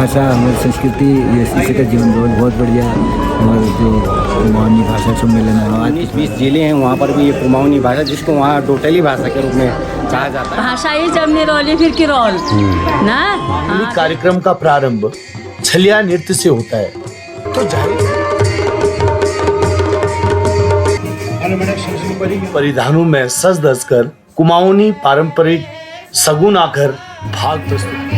भाषा, हमारी संस्कृति, ये इसी का जीवन रोल बहुत बढ़िया। हमारे जो कुमाऊनी भाषा सम्मेलन है, 19-20 जिले हैं, वहाँ पर भी ये कुमाऊनी भाषा, जिसको वहाँ डोटली भाषा के रूप में कहा जाता है। भाषा ही जब निरोली फिर किरोल ना। कार्यक्रम का प्रारंभ छलिया नृत्य से होता है। तो परिधानों में सज धज कर कुमाऊनी पारंपरिक सगुन आकर भाग प्रस्तुत।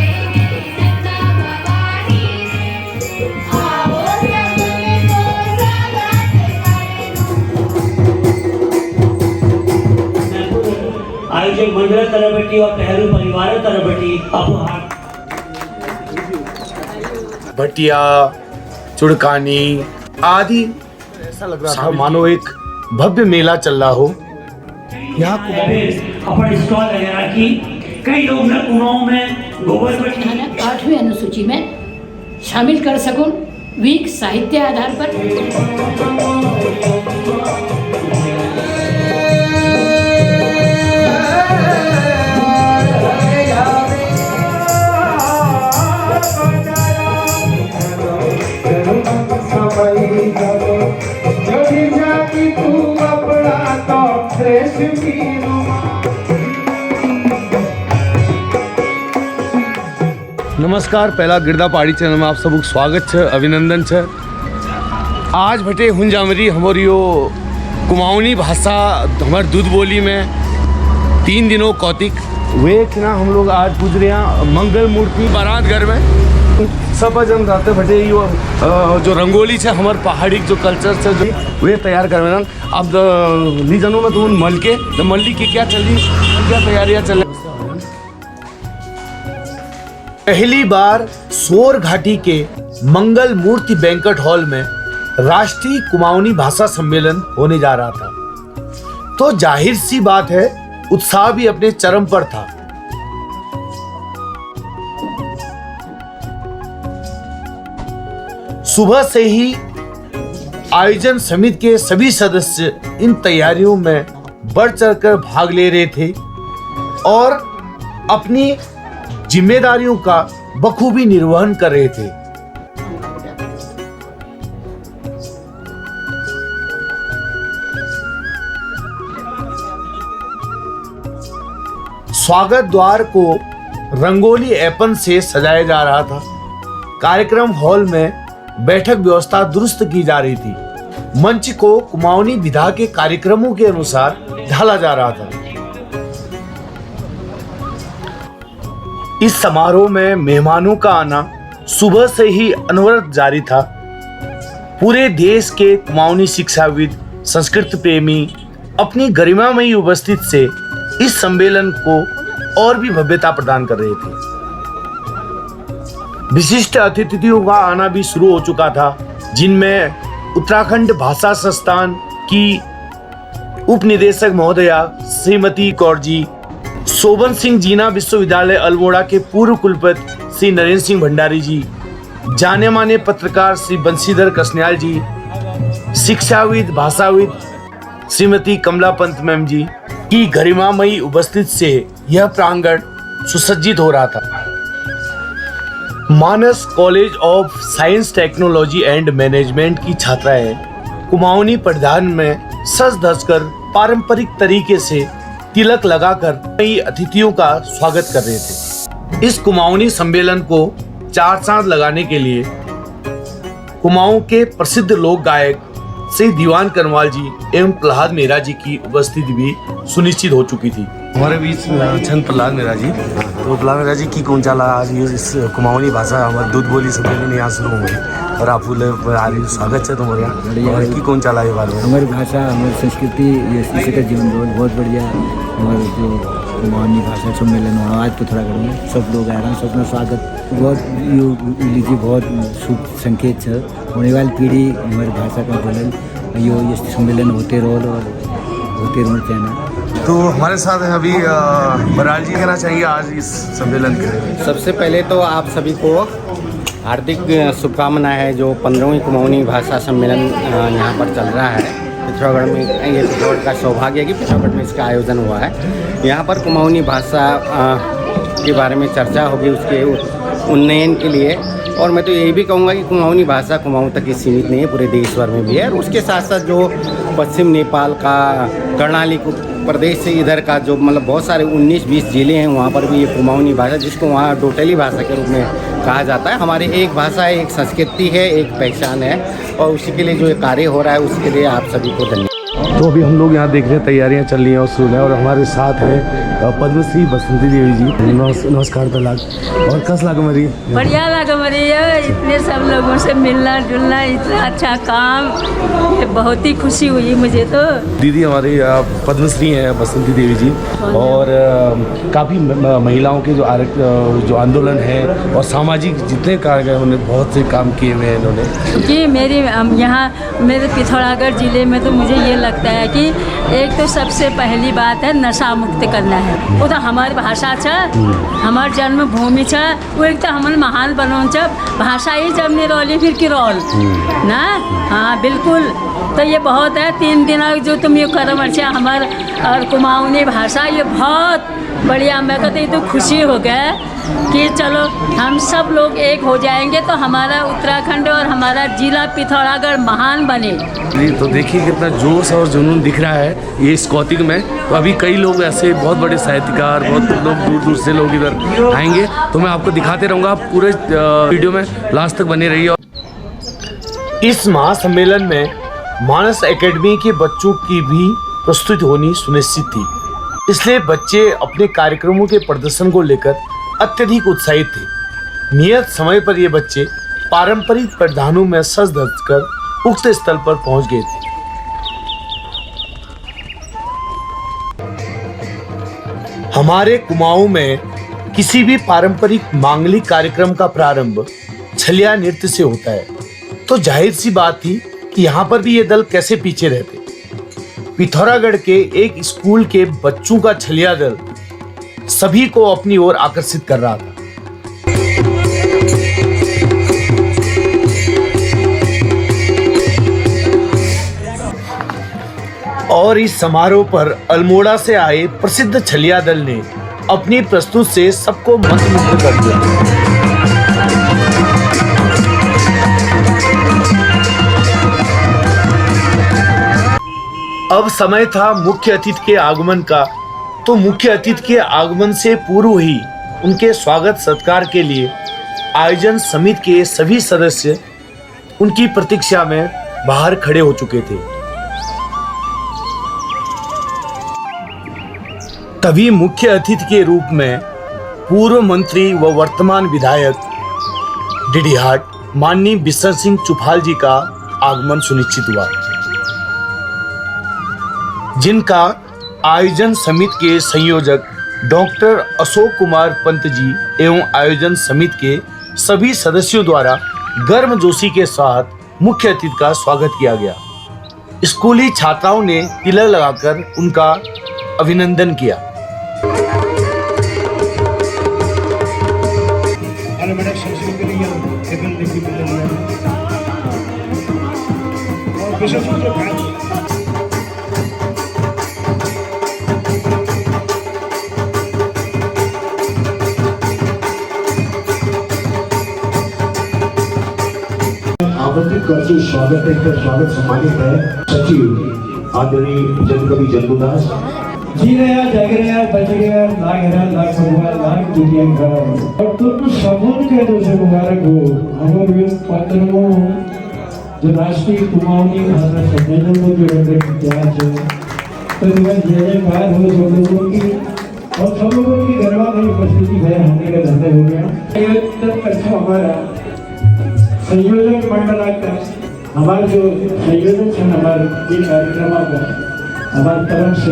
आयोजक मंडल तरबटी और पहरू परिवार तरबटी भटिया, चुड़कानी आदि, ऐसा लग रहा था मानो एक भव्य मेला चल रहा हो। यहाँ अपन स्टॉल वगैरह की कई लोग कुमाऊं में गोबर 8वीं अनुसूची में शामिल कर सकूं वीक साहित्य आधार पर। नमस्कार, पहला गिरदा पहाड़ी चैनल में आप सबको स्वागत है, अभिनंदन है। आज भटे हुंजामरी हमारियो कुमाऊनी भाषा हमारे दूध बोली में 3 दिनों कौतिक वे ना हम लोग आज पूछ रहे हैं मंगल मूर्ति बारात घर में सब जन रहते भटे यो जो रंगोली है हमारे पहाड़ी जो कल्चर से जो वे तैयार करवे। अब ली जनों में तो मल के तो मल्ली की क्या चल रही, क्या तैयारियां चल रही। पहली बार सोर घाटी के मंगल मूर्ति बैंक्वेट हॉल में राष्ट्रीय कुमाऊनी भाषा सम्मेलन होने जा रहा था, तो जाहिर सी बात है उत्साह भी अपने चरम पर था। सुबह से ही आयोजन समिति के सभी सदस्य इन तैयारियों में बढ़ चढ़कर भाग ले रहे थे और अपनी जिम्मेदारियों का बखूबी निर्वहन कर रहे थे। स्वागत द्वार को रंगोली ऐपन से सजाया जा रहा था। कार्यक्रम हॉल में बैठक व्यवस्था दुरुस्त की जा रही थी। मंच को कुमाऊनी विधा के कार्यक्रमों के अनुसार ढाला जा रहा था। इस समारोह में मेहमानों का आना सुबह से ही अनवरत जारी था। पूरे देश के कुमाऊनी शिक्षाविद, संस्कृत प्रेमी अपनी गरिमामयी उपस्थिति से इस सम्मेलन को और भी भव्यता प्रदान कर रहे थे। विशिष्ट अतिथियों का आना भी शुरू हो चुका था, जिनमें उत्तराखंड भाषा संस्थान की उप निदेशक महोदया श्रीमती कौर जी, शोभन सिंह जीना विश्वविद्यालय अल्मोड़ा के पूर्व कुलपति श्री नरेंद्र सिंह भंडारी जी, जाने माने पत्रकार श्री बंशीधर कसन्याल जी, शिक्षाविद भाषाविद श्रीमती कमला पंत मैम जी की गरिमामयी उपस्थिति से यह प्रांगण सुसज्जित हो रहा था। Manas college of science technology and management की छात्राएं कुमाऊनी परिधान में सज धज कर पारंपरिक तरीके से तिलक लगाकर कई अतिथियों का स्वागत कर रहे थे। इस कुमाऊनी सम्मेलन को चार चांद लगाने के लिए कुमाऊं के प्रसिद्ध लोक गायक श्री दीवान करवाल जी एवं प्रहलाद मेहरा जी की उपस्थिति भी सुनिश्चित हो चुकी थी। हमारे बीच छंद प्रहलाद मेहरा जी, तो प्रहलाद मेहरा जी की कौन चाला आज इस कुमाऊनी भाषा हमारे दूध बोली सम्मेलन यहाँ शुरू हुए और आप स्वागत है तुम्हारे और की कौन चाला ये बारे में। हमारी भाषा, हमारी संस्कृति, ये इसी का जीवन रोल बहुत बढ़िया। हमारे जो कुमाऊनी भाषा सम्मेलन हो आज तो थोड़ा करेंगे, सब लोग आ रहे हैं, सबका स्वागत बहुत लीजिए, बहुत शुभ संकेत है। होने वाली पीढ़ी हमारी भाषा का बोलल यो ये सम्मेलन होते रोल और होते रोल कहना। तो हमारे साथ है अभी बराल जी, कहना चाहिए आज इस सम्मेलन के लिए। सबसे पहले तो आप सभी को हार्दिक शुभकामनाएं है। जो 15वीं कुमाऊनी भाषा सम्मेलन यहाँ पर चल रहा है पिथौरागढ़ में, ये पिथौरागढ़ का सौभाग्य है कि पिथौरागढ़ में इसका आयोजन हुआ है। यहाँ पर कुमाऊनी भाषा के बारे में चर्चा होगी, उसके उन्नयन के लिए और मैं तो यही भी कहूँगा कि कुमाऊनी भाषा कुमाऊँ तक ही सीमित नहीं है, पूरे देश भर में भी है। और उसके साथ साथ जो पश्चिम नेपाल का कर्णाली प्रदेश से इधर का जो मतलब बहुत सारे 19-20 जिले हैं, वहाँ पर भी ये कुमाऊनी भाषा, जिसको वहाँ डोटेली भाषा के रूप में कहा जाता है, हमारी एक भाषा है, एक संस्कृति है, एक पहचान है। और उसी के लिए जो ये कार्य हो रहा है उसके लिए आप सभी को धन्यवाद। तो अभी हम लोग यहाँ देख रहे हैं, तैयारियाँ चल रही हैं और शुरू है, और हमारे साथ है पद्मश्री बसंती देवी जी। नमस्कार तलाक और कस लाग मरी बढ़िया लगा मरी इतने सब लोगों से मिलना जुलना, इतना अच्छा काम, ये बहुत ही खुशी हुई मुझे। तो दीदी हमारी पद्मश्री हैं बसंती देवी जी, और काफ़ी महिलाओं के जो आंदोलन है और सामाजिक जितने कार्य हैं उन्होंने बहुत से काम किए हुए हैं इन्होंने। कि मेरी यहाँ मेरे पिथौरागढ़ ज़िले में तो मुझे ये लगता है कि एक तो सबसे पहली बात है नशा मुक्त करना है। वो तो हमारी भाषा छ, हमार जन्मभूमि छ, वो एक तो हमारे महान बनों छ, भाषा ही जब निरोली फिर किरोल ना। हाँ बिल्कुल, तो ये बहुत है। 3 दिन जो तुम ये करम अच्छा हमार और कुमाऊनी भाषा ये बहुत बढ़िया। मैं कहते ये तो खुशी हो गया कि चलो हम सब लोग एक हो जाएंगे तो हमारा उत्तराखंड और हमारा जिला पिथौरागढ़ महान बने। जी तो देखिए कितना जोश और जुनून दिख रहा है ये इस कौतिक में। तो अभी कई लोग ऐसे बहुत बड़े साहित्यकार, बहुत लोग दूर दूर से लोग इधर आएंगे, तो मैं आपको दिखाते रहूँगा। आप पूरे वीडियो में लास्ट तक बने रहिए। इस महासम्मेलन में मानस एकेडमी के बच्चों की भी प्रस्तुति होनी सुनिश्चित थी, इसलिए बच्चे अपने कार्यक्रमों के प्रदर्शन को लेकर अत्यधिक उत्साहित थे। नियत समय पर ये बच्चे पारंपरिक परिधानों में सज धज कर उक्त स्थल पर पहुंच गए थे। हमारे कुमाऊं में किसी भी पारंपरिक मांगलिक कार्यक्रम का प्रारंभ छलिया नृत्य से होता है, तो जाहिर सी बात थी कि यहाँ पर भी ये दल कैसे पीछे रहते। पिथौरागढ़ के एक स्कूल के बच्चों का छलिया दल सभी को अपनी ओर आकर्षित कर रहा था। और इस समारोह पर अल्मोड़ा से आए प्रसिद्ध छलिया दल ने अपनी प्रस्तुति से सबको मंत्रमुग्ध कर दिया। अब समय था मुख्य अतिथि के आगमन का, तो मुख्य अतिथि के आगमन से पूर्व ही उनके स्वागत सत्कार के लिए आयोजन समिति के सभी सदस्य उनकी प्रतीक्षा में बाहर खड़े हो चुके थे। तभी मुख्य अतिथि के रूप में पूर्व मंत्री व वर्तमान विधायक डिडीहाट माननीय बिशन सिंह चुफाल जी का आगमन सुनिश्चित हुआ, जिनका आयोजन समिति के संयोजक डॉक्टर अशोक कुमार पंत जी एवं आयोजन समिति के सभी सदस्यों द्वारा गर्मजोशी के साथ मुख्य अतिथि का स्वागत किया गया। स्कूली छात्राओं ने तिलक लगाकर उनका अभिनंदन किया। आमंत्रित करके स्वागत है, स्वागत सम्मानित है सचिव आदरणीय जनकवि जंबूदास जी रहा, जग रहा, बच गया, लाग रहा, लाख हुआ, लाख दुनिया का। और तुम सबून के दो से मुबारक हो। हमारे पात्रों जो राष्ट्रीय कुमाऊनी भाषा सम्मेलन में जो रंग इतिहास है, तो जय बात हो सब लोगों की, और सब लोगों की गरबा में उपस्थिति है होने का धंधा हो गया। अच्छा हमारा संयोजक मंडल का हमारे जो संयोजक हैं हमारे ये कार्यक्रम का हमारे तरफ से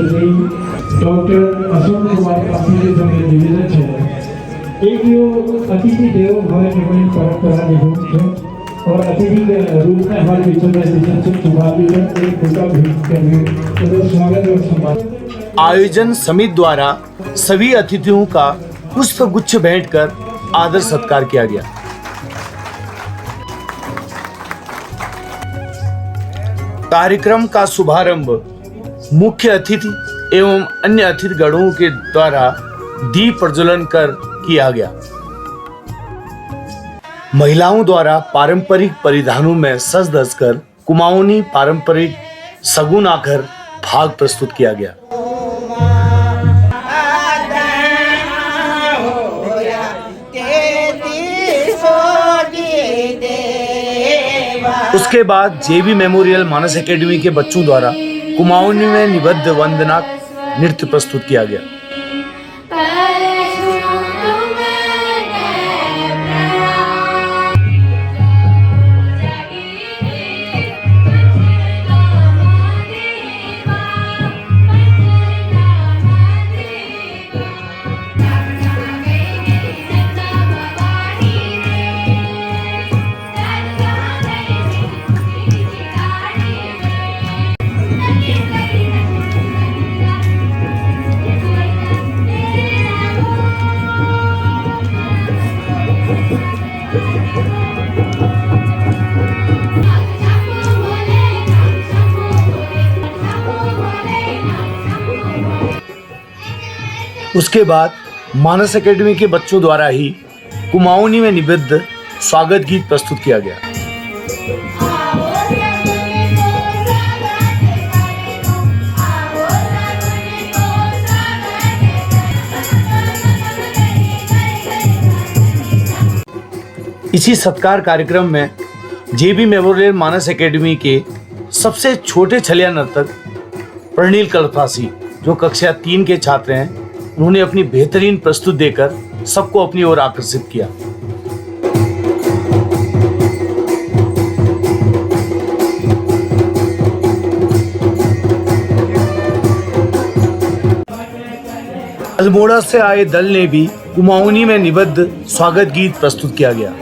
डॉक्टर अशोक कुमार काफी जो निवेदक है, एक जो अतिथि देवो भव निर्माण परंपरा निभूत है, और अतिथि के रूप में हमारे बीच में एक फूटा भेंट करके स्वागत और सम्मान। आयोजन समिति द्वारा सभी अतिथियों का पुष्प गुच्छ भेंट कर आदर सत्कार किया गया। कार्यक्रम का शुभारंभ मुख्य अतिथि एवं अन्य अतिथिगणों के द्वारा दीप प्रज्वलन कर किया गया। महिलाओं द्वारा पारंपरिक परिधानों में सज धज कर कुमाऊनी पारंपरिक सगुन आकर भाग प्रस्तुत किया गया। उसके बाद जेबी मेमोरियल मानस एकेडमी के बच्चों द्वारा कुमाऊनी में निबद्ध वंदना नृत्य प्रस्तुत किया गया। उसके बाद मानस एकेडमी के बच्चों द्वारा ही कुमाऊनी में निबद्ध स्वागत गीत प्रस्तुत किया गया। इसी सत्कार कार्यक्रम में जेबी मेमोरियल मानस एकेडमी के सबसे छोटे छलिया नर्तक प्रणील कल्पासी, जो कक्षा 3 के छात्र हैं, उन्होंने अपनी बेहतरीन प्रस्तुति देकर सबको अपनी ओर आकर्षित किया। अल्मोड़ा से आए दल ने भी कुमाऊनी में निबद्ध स्वागत गीत प्रस्तुत किया गया।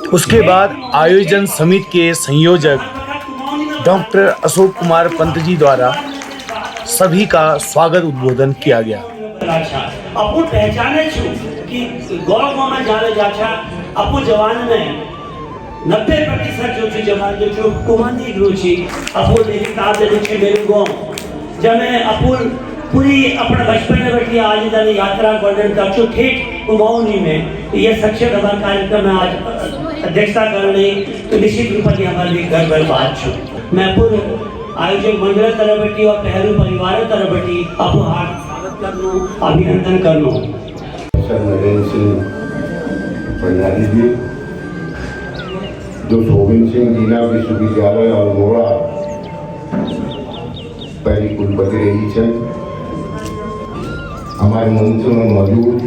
उसके बाद आयोजन समिति के संयोजक डॉक्टर अशोक कुमार पंत जी द्वारा सभी का स्वागत उद्बोधन किया गया। अपू पहचाने छु कि गौरव में जाने जाचा अपू जवान में 90% जो जवान जो कुमानी रुचि अपू ने किताब लिखे मेरे गांव जमे अपू पूरी अपना बचपन में बैठी आज तक यात्रा वर्णन कर चुके ठेठ कुमाऊनी में ये शिक्षक हमारा कार्यक्रम में आज अध्यक्षता कर रहे तो निश्चित रूप से हमारे घर पर बात छु मैं पूरे आयोजक मंडल तरह बैठी और पहलू परिवार तरह बैठी अपू हाथ स्वागत करनो अभिनंदन करनो। सर नरेंद्र सिंह भंडारी जी जो शोभिन सिंह जीना विश्वविद्यालय अल्मोड़ा पहली कुलपति रही है, हमारे मंच में मौजूद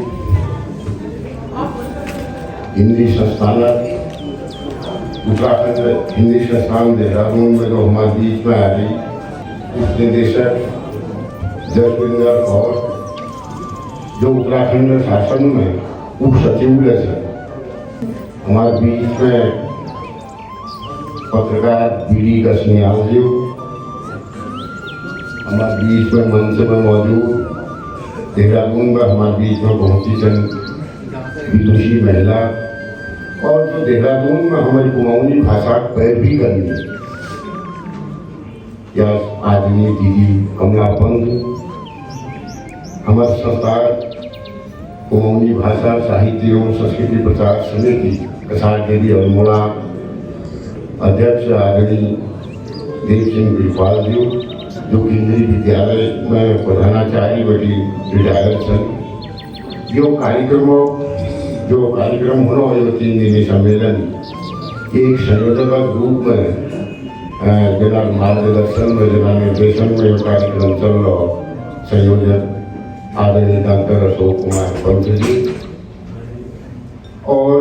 हिंदी संस्थान उत्तराखंड हिंदी संस्थान देहरादून में जो हमारे बीच में आ रही उप निदेशक जसविंदर कौर जो उत्तराखंड शासन में उप सचिव है, हमारे बीच में पत्रकार बीडी कसनियाल जी, हमारे बीच में मंच में मौजूद देहरादून में हमारे बीच में पहुंची चंद विदुषी महिला और जो देहरादून में हमारी कुमाऊनी भाषा पैर भी करनी या आदमी दीदी कमला पंत, हमारे सरकार कुमाऊनी भाषा साहित्य एवं संस्कृति प्रचार समिति कसार देवी अल्मोड़ा अध्यक्ष आदरणीय देव सिंह बिरपाल जी जो केंद्रीय विद्यालय में प्रधानाचार्य बटी रिटायर्ड सन। जो कार्यक्रम होना हो 3 दिनी सम्मेलन एक संयोजक रूप में जना मार्गदर्शन में जना निर्देशन में कार्यक्रम चल रहा संयोजक आदरणीय डॉक्टर अशोक कुमार पंत जी और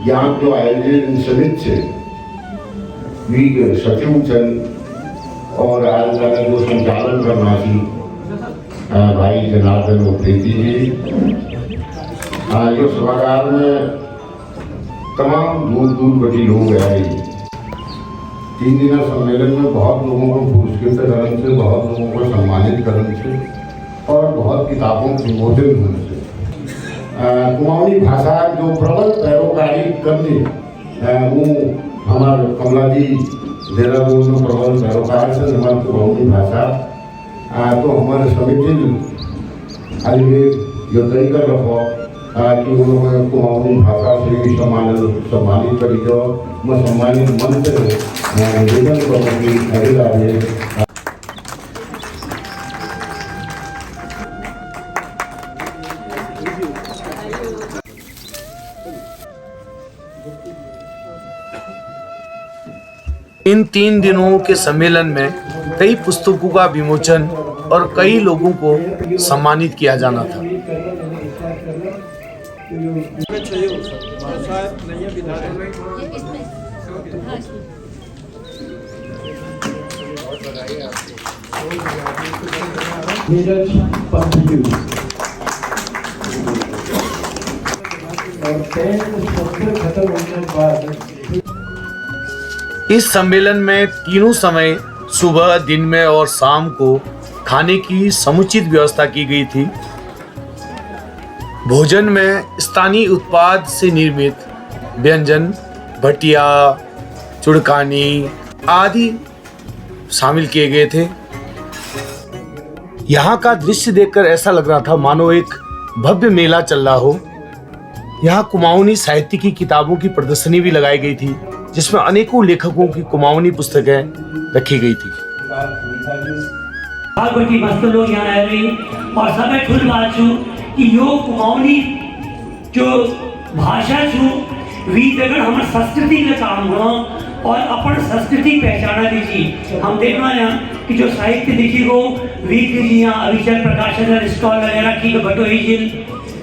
यहाँ जो आयोजन समिति से भी सचिव चंद और आज जो संचालन करना थी भाई जनार्दन उप्रेती जी, जो सभागार में तमाम दूर दूर बड़ी लोग आए। 3 दिन सम्मेलन में बहुत लोगों को पुरस्कृत करने से, बहुत लोगों को सम्मानित करने से और बहुत किताबों के विमोचन होने से कुमाऊनी भाषा जो प्रबल पैरोकारी करने હું અમારા કમલાજી દેહરાदून प्रबल सरोकार से हमारे कुमाऊनी भाषा तो हमारे समिति आज ये तय कर रखो कि उन्होंने कुमाऊनी भाषा से सम्मानित करी जो मैं सम्मानित मन से निवेदन करूँगी अगला इन 3 दिनों के सम्मेलन में कई पुस्तकों का विमोचन और कई लोगों को सम्मानित किया जाना था। नीरज पंथी और 10 सत्र खत्म होने के बाद इस सम्मेलन में तीनों समय सुबह, दिन में और शाम को खाने की समुचित व्यवस्था की गई थी। भोजन में स्थानीय उत्पाद से निर्मित व्यंजन, भटिया, चुड़कानी आदि शामिल किए गए थे। यहाँ का दृश्य देखकर ऐसा लग रहा था मानो एक भव्य मेला चल रहा हो। यहाँ कुमाऊनी साहित्य की किताबों की प्रदर्शनी भी लगाई गई थी, जिसमें अनेकों लेखकों की कुमाऊनी पुस्तकें रखी गई थी। मस्त लोग यहाँ आ रही और सब खुद बात छू कि यो कुमाऊनी जो भाषा छू वी अगर हमारे संस्कृति का काम हो और अपन संस्कृति पहचाना दीजिए। हम देखना है कि जो साहित्य देखी हो वी यहाँ अभिचल प्रकाशन स्टॉल वगैरह की बटो ही जिल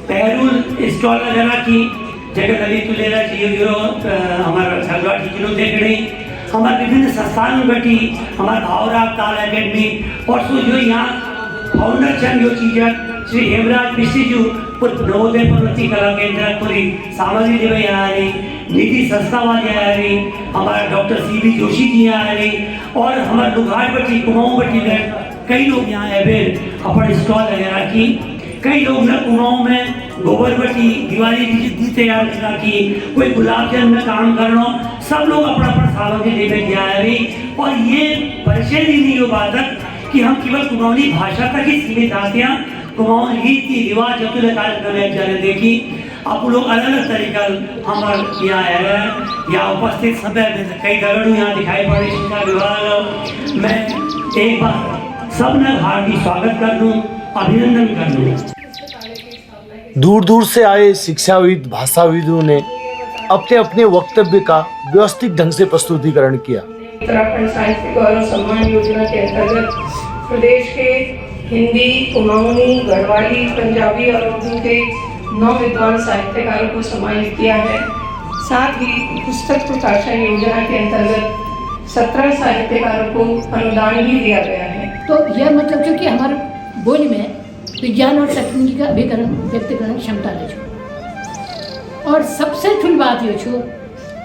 पहरुल स्टॉल वगैरह की जगह ललित तुलेरा जी हमारा झगड़ा टीचरों देख रही हमारे विभिन्न संस्थान बैठी हमारे भावराग काल अकेडमी और सो जो यहाँ फाउंडर चंद जो चीज़ श्री हेमराज मिश्री जी नवोदय प्रवृत्ति कला केंद्र पूरी सामाजिक देव यहाँ आ रही, निधि संस्था वाले आ रही, हमारा डॉक्टर CB जोशी जी यहाँ आ रही और हमारे लुघाट बटी कुमाऊं बटी कई लोग यहाँ आए अपने स्टॉल वगैरह की। कई लोग न कुमाऊं में गोबर बटी दिवाली की तैयार करा की, कोई गुलाब जल में काम करना, सब लोग अपना अपना सामग्री लेकर के आ रही और ये परिचय ही नहीं हो पाता कि हम केवल कुमाऊनी भाषा तक ही सीमित आते हैं। कुमाऊं रीति रिवाज जब कार्यक्रम जाने देखी आप लोग अलग अलग तरीका हमारे यहाँ आए हैं। यहाँ उपस्थित सभी कई दगड़ू यहाँ दिखाई पड़े शिक्षा विभाग मैं एक बार सब ने हार्दिक स्वागत कर दूँ, अभिनंदन कर दूँ। दूर दूर से आए शिक्षाविद, भाषाविदों ने अपने अपने वक्तव्य का व्यवस्थित ढंग से प्रस्तुतिकरण किया। उत्तराखंड साहित्य गौरव सम्मान योजना के अंतर्गत प्रदेश के हिंदी, कुमाऊनी, गढ़वाली, पंजाबी और उर्दू के 9 विद्वान साहित्यकारों को सम्मानित किया है। साथ ही पुस्तक प्रकाशन योजना के अंतर्गत 17 साहित्यकारों को अनुदान भी दिया गया है। तो यह मतलब जो कि हमारे बोली में विज्ञान और तकनीकी का अभिकरण व्यक्तिकरण क्षमता ले छो और सबसे ठुल बात ये छो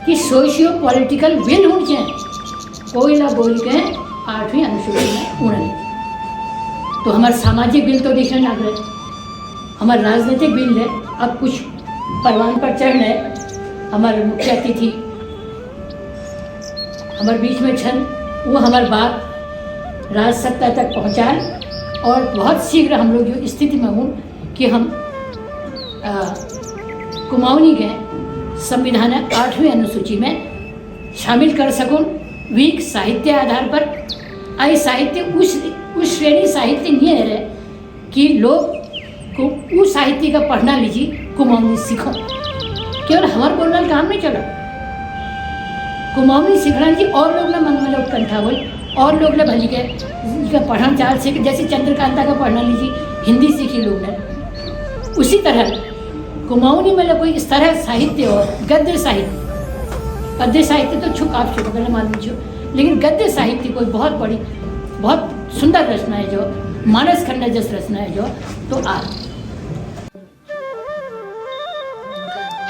कि सोशियो पॉलिटिकल विल होनी चाहिए। कोई ना बोल के 8वीं अनुसूची में उड़ने तो हमारे सामाजिक बिल तो देखने लग रहे, हमारे राजनीतिक बिल है। अब कुछ परवान पर चढ़ रहे। हमारे मुख्य अतिथि हमारे बीच में छन, वो हमारी बात राज सत्ता तक पहुँचाए और बहुत शीघ्र हम लोग जो स्थिति में हूँ कि हम कुमाऊनी के संविधान 8वीं अनुसूची में शामिल कर सकूँ। वीक साहित्य आधार पर आई साहित्य उस श्रेणी साहित्य नहीं है कि लोग को उस साहित्य का पढ़ना लीजिए कुमाऊनी सीखो। केवल हमारे बोलना काम नहीं चला, कुमाऊनी सीखना लीजिए और लोग ना मन में उत्कंठा हो और लोग ना भली के पढ़ना चाह सीख, जैसे चंद्रकांता का पढ़ना लीजिए हिंदी सीखी लोग ने। उसी तरह कुमाऊनी में कोई इस तरह साहित्य और गद्य साहित्य तो छुक आप छुप कर मालूम छो, लेकिन गद्य साहित्य कोई बहुत बड़ी बहुत सुंदर रचना है जो मानस खंड जैसी रचना है जो तो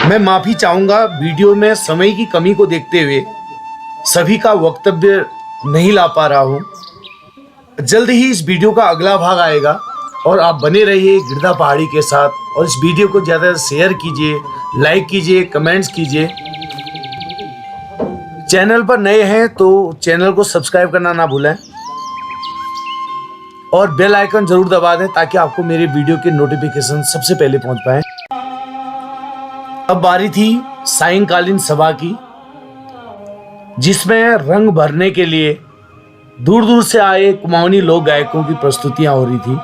मैं माफी चाहूंगा वीडियो में समय की कमी को देखते हुए सभी का वक्तव्य नहीं ला पा रहा हूं। जल्द ही इस वीडियो का अगला भाग आएगा और आप बने रहिए गिरधा पहाड़ी के साथ और इस वीडियो को ज़्यादा शेयर कीजिए, लाइक कीजिए, कमेंट्स कीजिए। चैनल पर नए हैं तो चैनल को सब्सक्राइब करना ना भूलें और बेल आइकन जरूर दबा दें ताकि आपको मेरे वीडियो के नोटिफिकेशन सबसे पहले पहुंच पाए। अब बारी थी सायंकालीन सभा की, जिसमें रंग भरने के लिए दूर दूर से आए कुमाऊनी लोक गायकों की प्रस्तुतियां हो रही थी।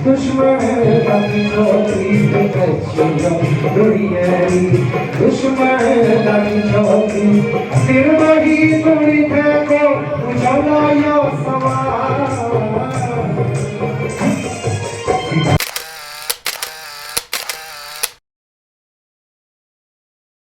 दुश्मन